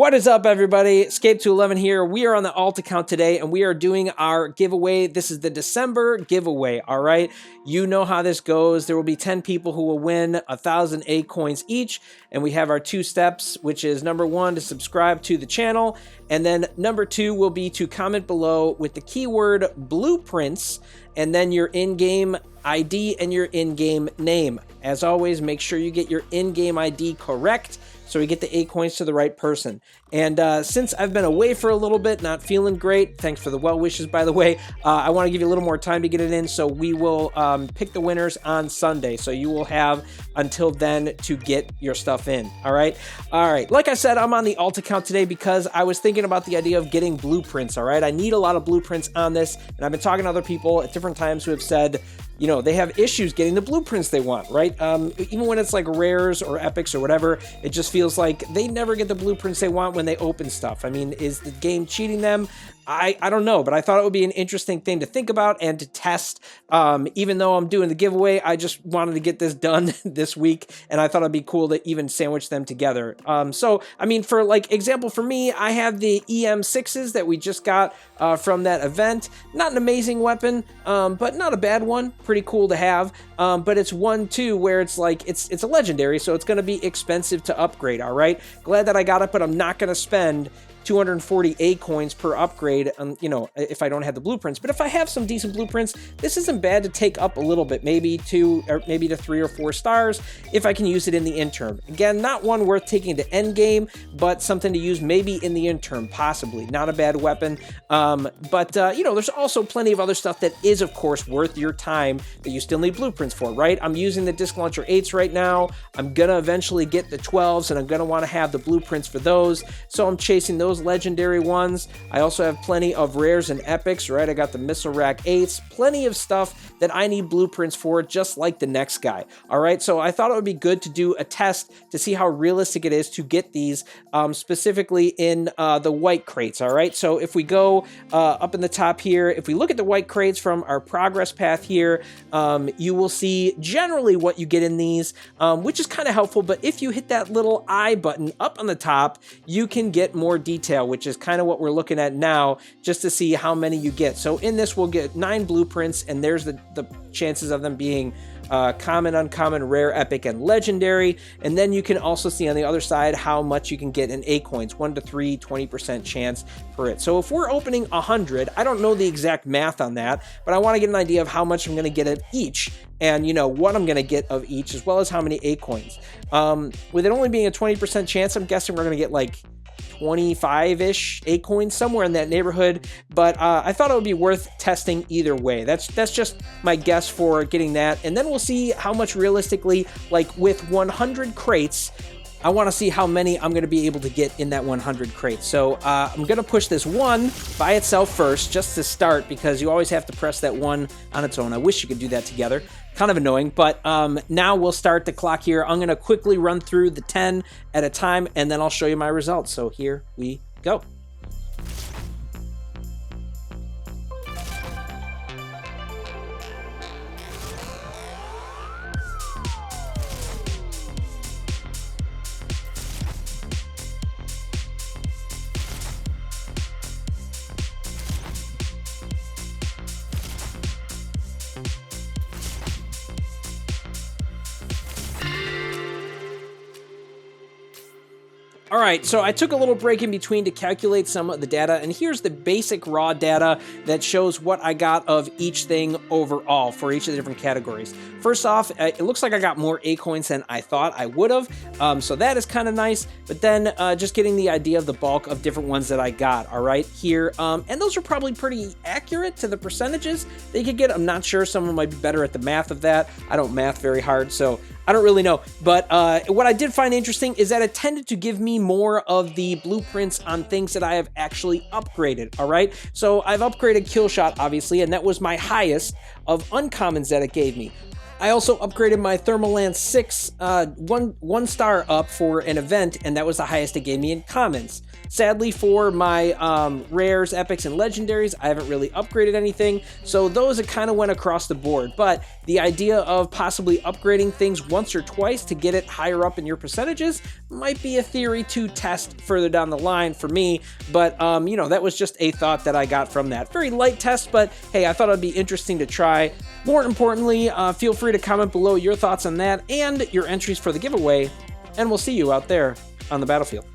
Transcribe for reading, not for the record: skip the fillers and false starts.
What is up, everybody? Escape to 11 here. We are on the alt account today, and we are doing our giveaway. This is the December giveaway, all right? You know how this goes. There will be 10 people who will win 1,000 acoins each, and we have our 2 steps, which is number 1, to subscribe to the channel, and then number 2 will be to comment below with the keyword blueprints, and then your in-game ID and your in-game name. As always, make sure you get your in-game ID correct, so we get the acoins to the right person. And since I've been away for a little bit, not feeling great, thanks for the well wishes, by the way, I want to give you a little more time to get it in, so we will pick the winners on Sunday. So you will have until then to get your stuff in, all right? All right, like I said, I'm on the alt account today because I was thinking about the idea of getting blueprints, all right? I need a lot of blueprints on this, and I've been talking to other people at different times who have said, you know, they have issues getting the blueprints they want, right? Even when it's like rares or epics or whatever, it just feels like they never get the blueprints they want when they open stuff. I mean, is the game cheating them? I don't know, but I thought it would be an interesting thing to think about and to test. Even though I'm doing the giveaway, I just wanted to get this done this week, and I thought it'd be cool to even sandwich them together. So, I mean, for like example, for me, I have the EM6s that we just got from that event. Not an amazing weapon, but not a bad one. Pretty cool to have. But it's one too where it's like it's a legendary, so it's going to be expensive to upgrade. All right, glad that I got it, but I'm not going to spend 240 acoins per upgrade, you know, if I don't have the blueprints. But if I have some decent blueprints, this isn't bad to take up a little bit, maybe to 3 or 4 stars if I can use it in the interim. Again, not one worth taking to end game, but something to use maybe in the interim, possibly. Not a bad weapon. But you know, there's also plenty of other stuff that is, of course, worth your time that you still need blueprints for, right? I'm using the disc launcher 8s right now. I'm gonna eventually get the 12s, and I'm gonna want to have the blueprints for those, so I'm chasing those legendary ones. I also have plenty of rares and epics, right? I got the missile rack 8s, plenty of stuff that I need blueprints for, just like the next guy. All right, so I thought it would be good to do a test to see how realistic it is to get these, specifically in the white crates. All right, so if we go up in the top here, if we look at the white crates from our progress path here, you will see generally what you get in these, which is kind of helpful. But if you hit that little I button up on the top, you can get more detail, which is kind of what we're looking at now, just to see how many you get. So in this, we'll get 9 blueprints, and there's the chances of them being common, uncommon, rare, epic, and legendary. And then you can also see on the other side how much you can get in acoins, 1 to 3, 20% chance per it. So if we're opening 100, I don't know the exact math on that, but I want to get an idea of how much I'm going to get at each, and you know what I'm going to get of each, as well as how many acoins. With it only being a 20% chance, I'm guessing we're going to get like 25-ish acoins, somewhere in that neighborhood. But I thought it would be worth testing either way. That's just my guess for getting that. And then we'll see how much realistically, like with 100 crates, I want to see how many I'm going to be able to get in that 100 crates. So I'm going to push this 1 by itself first, just to start, because you always have to press that 1 on its own. I wish you could do that together. Kind of annoying, but now we'll start the clock here. I'm going to quickly run through the 10 at a time, and then I'll show you my results. So here we go. All right, so I took a little break in between to calculate some of the data, and here's the basic raw data that shows what I got of each thing overall for each of the different categories. First off, it looks like I got more acoins than I thought I would have, so that is kind of nice, but then just getting the idea of the bulk of different ones that I got, all right, here, and those are probably pretty accurate to the percentages that you could get. I'm not sure, someone might be better at the math of that. I don't math very hard, so I don't really know, but what I did find interesting is that it tended to give me more of the blueprints on things that I have actually upgraded, all right? So I've upgraded Killshot, obviously, and that was my highest of uncommons that it gave me. I also upgraded my Thermal Lance 6 one star up for an event, and that was the highest it gave me in commons. Sadly for my rares, epics, and legendaries, I haven't really upgraded anything, so those kind of went across the board. But the idea of possibly upgrading things once or twice to get it higher up in your percentages might be a theory to test further down the line for me. But you know, that was just a thought that I got from that. Very light test, but hey, I thought it'd be interesting to try. More importantly, feel free to comment below your thoughts on that and your entries for the giveaway, and we'll see you out there on the battlefield.